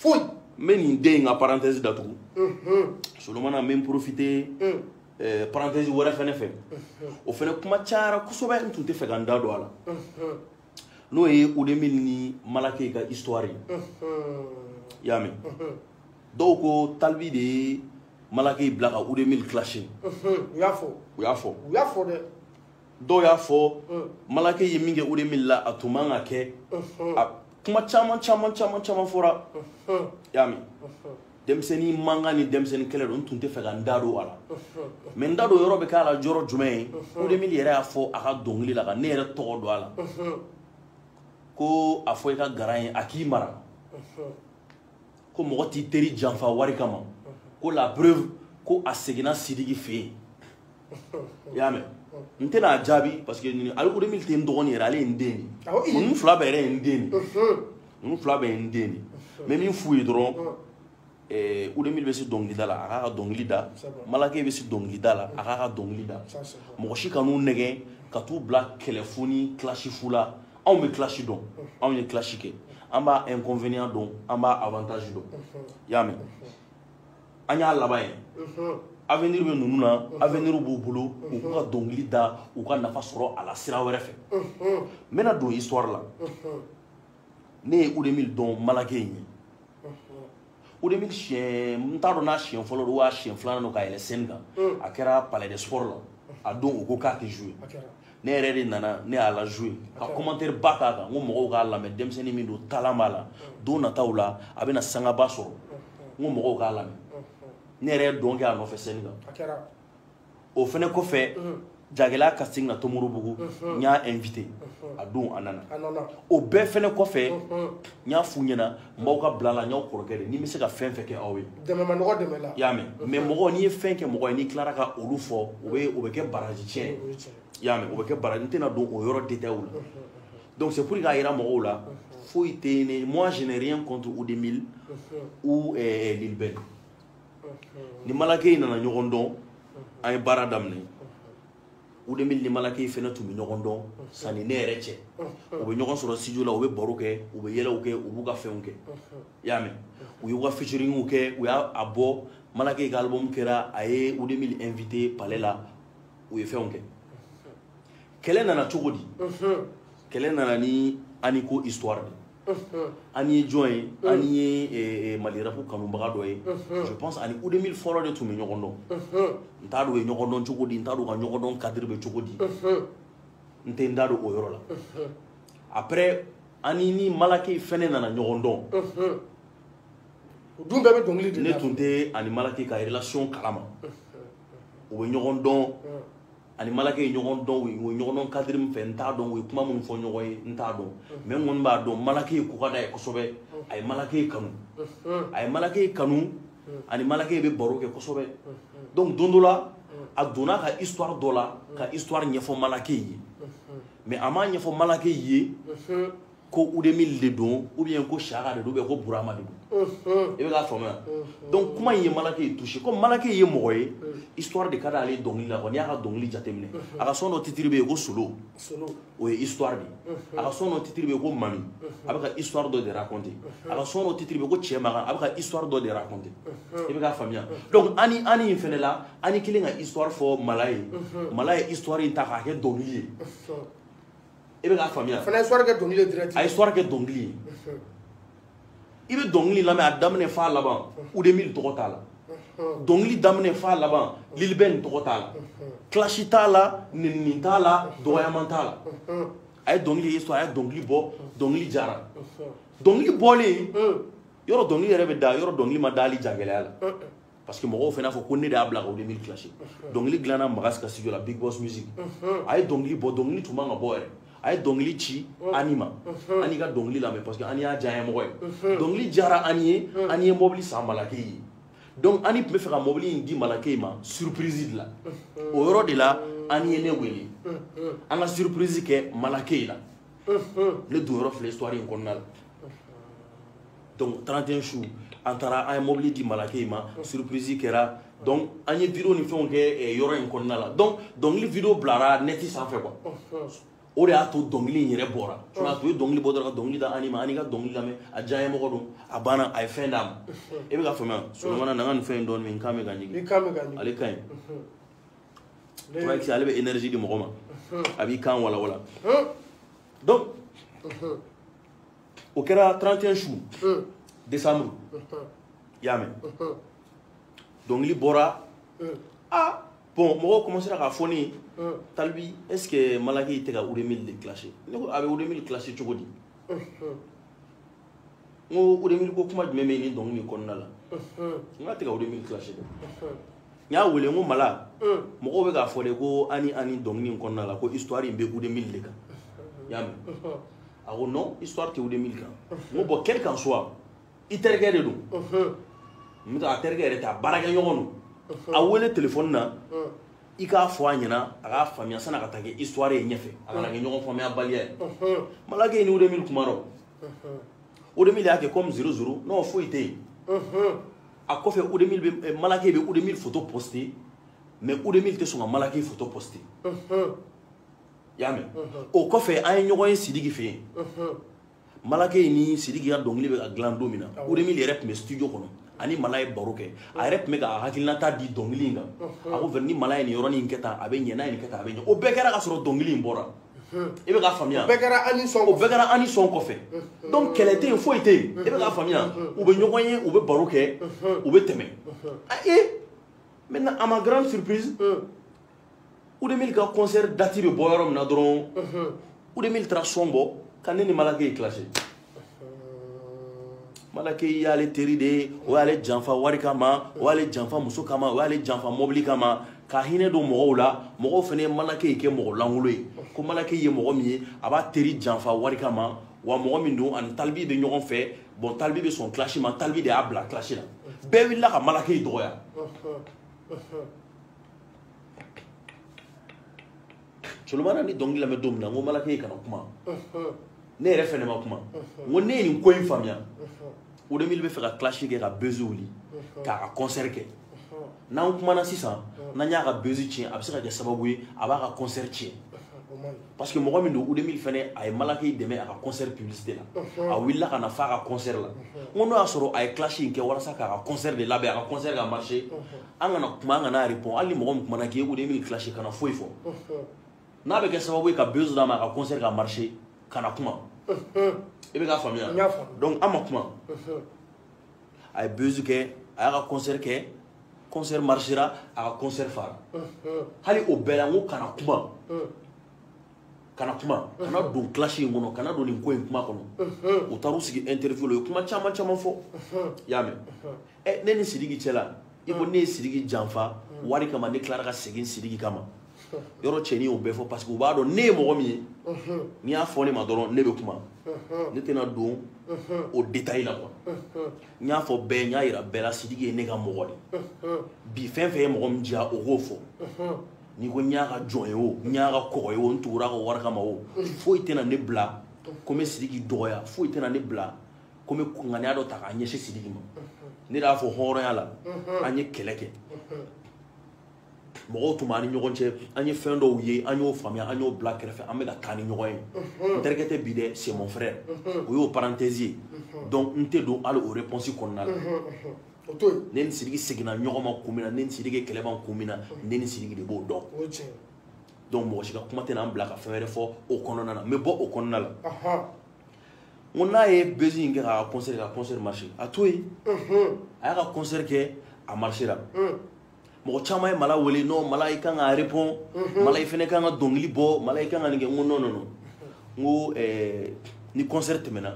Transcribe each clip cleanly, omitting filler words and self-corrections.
foyi mais nin den en parenthèse d'atugu Solomana même profiter parenthèse wara fene fe o fene kuma cara kusoba ntute fe ganda do ala no ye udemil ni malake ka histoire yami donc talbi de malake blaka udemil clashing yafo de do yafo malake yiminge udemil la atumanga ke kuma chama fora yami demseni manga ni demseni kele don tunte fe gandado ala men dado yoro be kala joro jume udemil yere afo aka dongli la ka ne yere to do ala ko afo ka garan akimara ko moti teri janfa wari kama ko la preuve ko asegina sidigi fe yame ntena jabi parce que al ko 2000 ten dogoni era ale ndeni mun fla ba era ndeni mun fla ba ndeni mais min fuyi dron ou 2000 be si dongli dala aka dongli da malake be si dongli dala aka dongli da mo shi kanu nege ka tu black telefoni clash fula on me clash don on me clash ke amba inconvénient don amba avantage don yame anya labay avenir be nununa avenir bu bulu u ka dongli da u ka nafa soro ala sira were fe mena do histoire la ne ou 2000 don malake ni ou 2000 chien ntaro na chien folo wa chien flana no ka ele senga akera palais de sport la a don u ko ka te jouer ne yɛrɛ nana ne y'a la jouer ka commentaire ba k'a kan n ko mɔgɔw k'a lamɛn denmisɛnnin min don talan b'a la don nataw la a bɛna sangaba sɔrɔ n ko mɔgɔw k'a lamɛn ne yɛrɛ dɔn kɛ a nɔfɛ scène kan o fɛnɛ kɔfɛ Jagɛlɛya casting na Tomorobugu n y'a invité a don a nana o bɛɛ fɛnɛ kɔfɛ n y'a f'u ɲɛna n b'aw ka bila la n y'aw kɔrɔkɛ de ni n bɛ se ka fɛn fɛn kɛ aw ye dɛmɛmanɔgɔ dɛmɛ la y'a mɛn mais mɔgɔ n'i ye fɛn kɛ mɔgɔ ye n'i tilara ka olu fɔ o bɛ kɛ baraji tiɲɛ y'a mɛn o bɛ kɛ baraji n tɛna don o yɔrɔ détail la donc c'est pour k'a yira mɔgɔw la foyi tɛ ne moi je n'ai rien contre Oudemil ou Lil Ben ni malake in nana ɲɔgɔn dɔn an ye baara daminɛ Oudemil ni malake fɛnɛ tun bɛ ɲɔgɔn dɔn sani ne yɛrɛ cɛ u bɛ ɲɔgɔn sɔrɔ studio la u bɛ baro kɛ u bɛ yɛlɛw kɛ u b'u ka fɛnw kɛ y'a mɛn u y'u ka featuringw kɛ u y'a bɔ malake ka album kɛra a ye Oudemil invité palais la u ye fɛnw kɛ kɛlɛ nana cogo di kɛlɛ nana ni ani ko histoire de ani ye jɔn ye ani ye Mali rap kanubaga dɔ ye je pense ani Oudemil fɔlɔ de tun bɛ ɲɔgɔn dɔn n t'a dɔn u ye ɲɔgɔn dɔn cogo di n t'a dɔn u ka ɲɔgɔn dɔn cadre bɛ cogo di n tɛ n da don o yɔrɔ la après ani ni malake fɛnɛ nana ɲɔgɔn dɔn o dun bɛɛ bɛ dɔnkili de la ne tun tɛ ani malake ka relation kalama u bɛ ɲɔgɔn dɔn ani malake ye ɲɔgɔn dɔn u ye ɲɔgɔn dɔn cadre min fɛ n t'a dɔn u ye kuma minnu fɔ ɲɔgɔn ye n t'a dɔn mais n kɔni b'a dɔn malake ye ko ka d'a ye kosɛbɛ a ye malake kanu a ye malake kanu ani malake bɛ baro kɛ kosɛbɛ donc don dɔ la a donna ka histoire dɔ la ka histoire ɲɛfɔ malake ye mais a m'a ɲɛfɔ malake ye ko Oudemil de don ou bien ko Saka de don ou bien ko Burama de don i bɛ k'a faamuya donc kuma in ye malake touché comme malake ye mɔgɔ ye histoire de ka d'ale dɔnkili la n'i y'a ka dɔnkili jateminɛ a ka son dɔ titre bɛ yen ko Solo o ye histoire de a ka son dɔ titre bɛ yen ko Mami a bɛ ka histoire dɔ de raconter a ka son dɔ titre bɛ yen ko Cɛ Magan a bɛ ka histoire dɔ de raconter i bɛ k'a faamuya donc ani in fɛnɛ la ani kelen ka histoire fɔ Mala ye histoire in ta k'a kɛ dɔnkili ye i bɛ k'a faamuya a fana ye histoire kɛ dɔnkili direct a ye histoire kɛ dɔnkili ye i bɛ dɔnkili lamɛn a daminɛ f'a laban Oudemil tɔgɔ t'a la dɔnkili daminɛ f'a laban Lil Ben tɔgɔ t'a la clash t'a la nenini t'a la dɔgɔyaman t'a la a ye dɔnkili histoire a ye dɔnkili bɔ dɔnkili jara dɔnkili bɔlen yɔrɔ dɔnkili yɛrɛ bɛ da yɔrɔ dɔnkili ma da hali Jagɛlɛya la parce que mɔgɔw fana fɔ ko ne de y'a bila ka Oudemil clash dɔnkili dilanna Magas ka studio la Big Boss Music a ye dɔnkili bɔ dɔnkili tun man ka bɔ yɛrɛ a ye dɔnkili ci Ani ma Ani ka dɔnkili lamɛn parce que Ani y'a diya mɔgɔ ye dɔnkili diyara Ani ye mobili san Malake ye donc Ani tun bɛ fɛ ka mobili in di Malake ma surprise de la o yɔrɔ de la Ani ye ne wele an ka surprise kɛ Malake la ne don yɔrɔ filɛ histoire in kɔnɔna la donc 31 jours an taara an ye mobili di Malake ma surprise kɛra donc an ye vidéo ni fɛnw kɛ yɔrɔ in kɔnɔna la donc dɔnkili vidéo bilara net sanfɛ quoi o de y'a to dɔnkili in yɛrɛ bɔra sinon a tun ye dɔnkili bɔ dɔrɔn ka dɔnkili da ani ma ani ka dɔnkili lamɛn a diya ye mɔgɔ don a banna a ye fɛn d'a ma e bɛ ka faamuya Solomana na n ka nin fɛn in dɔɔni min kan bɛ ka ɲigin ale ka ɲi tu vois que ale bɛ énergie di mɔgɔ ma a b'i kan wala wala donc o kɛra 31 su décembre i y'a mɛn dɔnkili bɔra ah bon mɔgɔw commencera k'a fɔ ne ye Talibi est ce que Malaki tɛ ka Oudemil de clasher ne ko a bɛ Oudemil clasher cogo di n ko Oudemil ko kuma jumɛn bɛ nin dɔnkili kɔnɔna la n k'a tɛ ka Oudemil clasher dɛ n y'a wele n ko Mala mɔgɔw bɛ k'a fɔ de ko ani dɔnkili kɔnɔna la ko histoire in bɛ Oudemil de kan i y'a mɛn a ko non histoire tɛ Oudemil kan n ko bon quel qu'en soit i terikɛ de don n bɛ taa a terikɛ yɛrɛ tɛ a baarakɛɲɔgɔn don a wele téléphone na i k'a fɔ a ɲɛna a k'a faamuya san'a ka taa kɛ histoire ye ɲɛfɛ a kana kɛ ɲɔgɔn faamuyabaliya ye Malaki ni Oudemil kuma dɔn Oudemil y'a kɛ comme 0-0 non foyi tɛ yen a kɔfɛ Malaki bɛ Oudemil photo poster mais Oudemil tɛ sɔn ka Malaki photo poster i y'a mɛn o kɔfɛ an ye ɲɔgɔn ye Sidiki fɛ yen Malaki ni Sidiki ka dɔnkili bɛ ka dilan don min na Oudemil yɛrɛ tun bɛ studio kɔnɔ ani Mala ye baro kɛ a yɛrɛ tun bɛ ka hakilinata di dɔnkili in kan a ko ni Mala ye nin yɔrɔnin kɛ tan a bɛ ɲɛ n'a ye nin kɛ tan a bɛ ɲɛ o bɛɛ kɛra ka sɔrɔ dɔnkili in bɔra i bɛ k'a faamuya o bɛɛ kɛra ani sɔn kɔfɛ donc kɛlɛ tɛ yen foyi tɛ yen i bɛ k'a faamuya u bɛ ɲɔgɔn ye u bɛ baro kɛ u bɛ tɛmɛ maintenant à ma grande surprise Oudemil ka concert date bɛ bɔ yɔrɔ min na dɔrɔn Oudemil taara son bɔ ka ne ni Malaki ye clasher Malaki y'ale teri de ye o y'ale janfa wari kama o y'ale janfa muso kama o y'ale janfa mobili kama ka hinɛ don mɔgɔw la mɔgɔw fana ye Malaki kɛ mɔgɔ lankolon ye ko Malaki ye mɔgɔ min ye a b'a teri janfa wari kama wa mɔgɔ min don ani Talibi bɛ ɲɔgɔn fɛ bon Talibi bɛ sɔn clash ma Talibi de y'a bila clash la bɛɛ wulila ka Malaki dɔgɔya Solomana ni dɔnkili lamɛn don min na n ko Malaki kana kuma ne yɛrɛ fɛnɛ ma kuma n ko ne ye nin ko in faamuya Oudemil bɛ fɛ ka clash kɛ ka buzz wuli k'a ka concert kɛ n'an kumana sisan n'an y'a ka buzz tiɲɛ a bɛ se ka kɛ sababu ye a b'a ka concert tiɲɛ parce que mɔgɔ min don Oudemil fɛnɛ a ye Malaki dɛmɛ a ka concert publicité la a wulila ka na f'a ka concert la n ko n'o y'a sɔrɔ a ye clash in kɛ walasa k'a ka concert de labɛn a ka concert ka marcher an kana kuma an kana répond hali ni mɔgɔ min kumana k'i ye Oudemil clash kana foyi fɔ n'a bɛ kɛ sababu ye ka buzz d'a ma a ka concert ka marcher kana kuma i bɛ k'a faamuya donc an ma kuma a ye buzz kɛ a y'a ka concert kɛ concert marchera a ka concert fara hali o bɛɛ la n ko kana don clash in kɔnɔ kana don nin ko in kuma kɔnɔ u taar'u sigi interview la u ye kuma caman fɔ i y'a mɛn ne ni Sidiki cɛ la i ko ne ye Sidiki janfa wari kama ne tilara ka segin Sidiki kama yɔrɔ cɛnin y'o bɛɛ fɔ parce que u b'a dɔn ne ye mɔgɔ min ye n'i y'a fɔ ne ma dɔrɔn ne bɛ kuma ne tɛna don o détail la quoi n y'a fɔ bɛɛ n y'a yira bɛɛ la Sidiki ye ne ka mɔgɔ de bi fɛn fɛn ye mɔgɔ min diya o k'o fɔ n'i ko n y'a ka jɔn ye o n y'a ka kɔgɔ ye o n tugura a ka wari kama o foyi tɛna ne bila ko n bɛ Sidiki dɔgɔya foyi tɛna ne bila ko n bɛ ŋaniya dɔ ta k'a ɲɛsin Sidiki ma ne de y'a fɔ hɔrɔnya la an ye kɛlɛ kɛ mɔgɔw tun b'an ni ɲɔgɔn cɛ an ye fɛn dɔw ye an y'o faamuya an y'o bila kɛrɛfɛ an bɛ ka taa ni ɲɔgɔn ye n terikɛ tɛ bi dɛ c'est mon frère o y'o parenthèse ye donc n tɛ don hali o réponse kɔnɔna la ne ni Sidiki seginna ɲɔgɔn ma kun min na ne ni Sidiki ye kɛlɛ ban kun min na ne ni Sidiki de b'o dɔn donc mɔgɔ si ka kuma tɛ n'an bila ka fɛn wɛrɛ fɔ o kɔnɔna na n bɛ bɔ o kɔnɔna la n ko n'a ye buzz in kɛ k'a ka concert marcher a to yen a y'a ka concert kɛ a marchera mɔgɔ caman ye Mala wele non Mala i kan ka répond Mala i fɛnɛ kan ka dɔnkili bɔ Mala i kan ka nin kɛ n ko non n ko ni concert tɛmɛna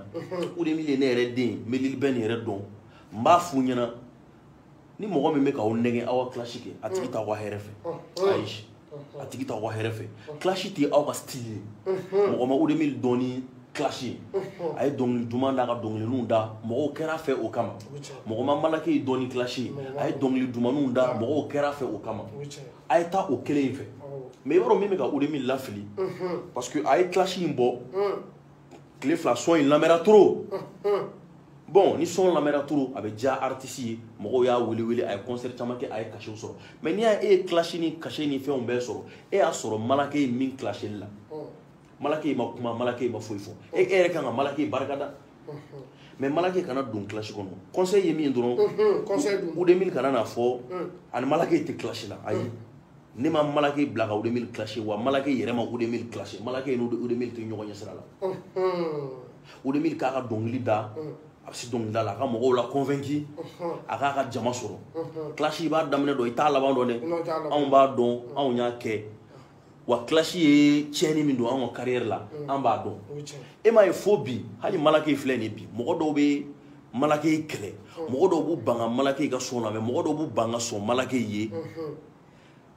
Oudemil ye ne yɛrɛ den n bɛ Lil Ben yɛrɛ dɔn n b'a f'u ɲɛna ni mɔgɔ min bɛ k'aw nɛgɛn aw ka clash kɛ a tigi t'aw ka hɛrɛ fɛ ayi a tigi t'aw ka hɛrɛ fɛ clash tɛ aw ka style ye mɔgɔ ma Oudemil dɔn ni clash ye a ye dɔnkili duman n'a ka dɔnkilininw da mɔgɔw kɛra fɛ o kama mɔgɔ ma Malaki dɔn ni clash ye a ye dɔnkili dumanninw da mɔgɔw kɛra fɛ o kama a ye taa o kelen in fɛ mais i b'a dɔn min bɛ ka Oudemil lafili parce que a ye clash in bɔ tile fila son in lamɛnna trop bon ni son lamɛnna trop a bɛ diya artiste ye mɔgɔw y'a wele a ye concert caman kɛ a ye cachet sɔrɔ mais n'i y'a ye e ye clash ni cachet ni fɛnw bɛɛ sɔrɔ e y'a sɔrɔ Malaki ye min clasheli la malake ma kuma malake ma foyi fo e yɛrɛ kan ka malake barika da mais malake kana don classe kɔnɔ conseil ye min dɔrɔn conseil dun Udemil kana na fɔ ani malake tɛ classe la ayi ne ma malake bila ka Udemil classe wa malake yɛrɛ ma Udemil classe malake ni Udemil tɛ ɲɔgɔn ɲɛ sira la Udemil k'a ka dɔnkili da a bɛ se dɔnkili da la a ka mɔgɔw la convaincu a k'a ka jama sɔrɔ classe i b'a daminɛ dɔn i t'a laban dɔn dɛ anw b'a dɔn anw y'a kɛ wa classe ye tiɲɛni min don anw ka carrière la an b'a dɔn e m'a ye fo bi hali malake filɛ nin bi mɔgɔ dɔw bɛ malake kɛlɛ mɔgɔ dɔw b'u ban ka malake ka sɔn lamɛn mɔgɔ dɔw b'u ban ka sɔn malake ye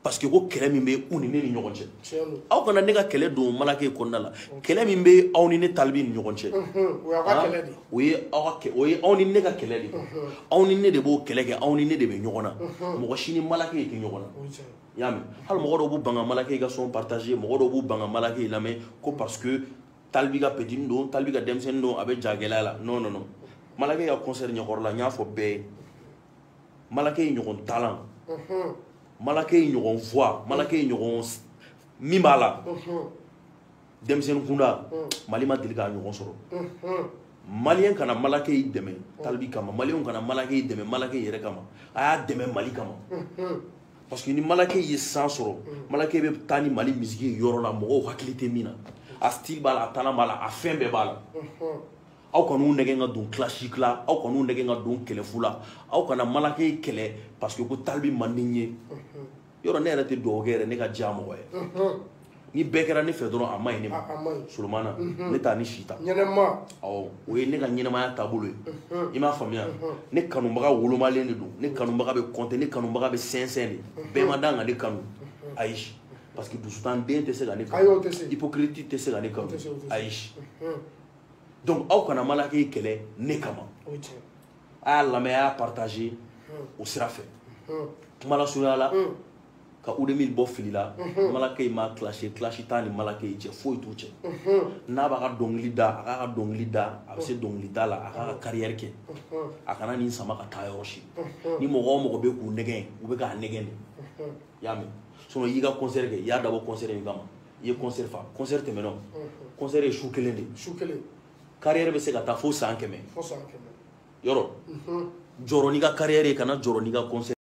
parce que ko kɛlɛ min bɛ u ni ne ni ɲɔgɔn cɛ aw kana ne ka kɛlɛ don malake kɔnɔna la kɛlɛ min bɛ aw ni ne talibi ni ɲɔgɔn cɛ o ye aw ni ne ka kɛlɛ de aw ni ne de b'o kɛlɛ kɛ aw ni ne de bɛ ɲɔgɔn na mɔgɔ si ni malake tɛ ɲɔgɔn na i y'a mɛn hali mɔgɔ dɔw b'u ban ka malake ka sɔn partager mɔgɔ dɔw b'u ban ka malake lamɛn ko parce que talibi ka petini don talibi ka denmisɛnnin don a bɛ ja gɛlɛya la non non non malake ka concert ɲɛkɔrɔ la n y'a fɔ bɛɛ ye malake ye ɲɔgɔn talan malake ye ɲɔgɔn voix malake ye ɲɔgɔn min b'a la denmisɛnnin kunda mali ma deli k'a ɲɔgɔn sɔrɔ maliyɛn kana malake y'i dɛmɛ talibi kama maliyɛnw kana malake y'i dɛmɛ malake yɛrɛ kama a y'a dɛmɛ mali kama parce que ni malake ye san sɔrɔ malake bɛ taa ni mali misiki ye yɔrɔ la mɔgɔw hakili tɛ min na a style b'a la a talent b'a la a fɛn bɛɛ b'a la aw kan'u nɛgɛ ka don classique la aw kan'u nɛgɛ ka don kɛlɛfu la aw kana malake kɛlɛ parce que ko talibi man di n ye yɔrɔ ne yɛrɛ tɛ dugawu kɛ yɛrɛ ne ka diya mɔgɔ ye ni bɛɛ kɛra ne fɛ dɔrɔn a ma ɲi ne ma Solomana ne t'a ni si ta awɔ o ye ne ka ɲɛnamaya taabolo ye i m'a faamuya ne kanubaga wolomalen de don ne kanubaga bɛ compter ne kanubaga bɛ sɛnsɛn de bɛɛ ma da n ka ne kanu ayi parce que dusutanden tɛ se ka ne kanu hypocrite tɛ se ka ne kanu ayi donc aw kana malake kɛlɛ ne kama a y'a lamɛn a y'a partager o sira fɛ kuma lasurunya la ka Udemil bɔ fili la malake ma classe t'a ni malake cɛ foyi t'u cɛ n'a b'a ka dɔnkili da a k'a ka dɔnkili da a bɛ se dɔnkili da la a k'a ka carrière kɛ a kana nin sama ka taa yɔrɔ si ni mɔgɔ o mɔgɔ bɛ k'u nɛgɛn u bɛ k'a nɛgɛn de i y'a mɛn sinon i y'i ka concert kɛ i y'a dabɔ concert min kama i ye concert fa concert tɛmɛnɔ concert ye su kelen de carrière bɛ se ka taa fo san 100 yɔrɔ jɔrɔ n'i ka carrière ye kana jɔrɔ n'i ka concert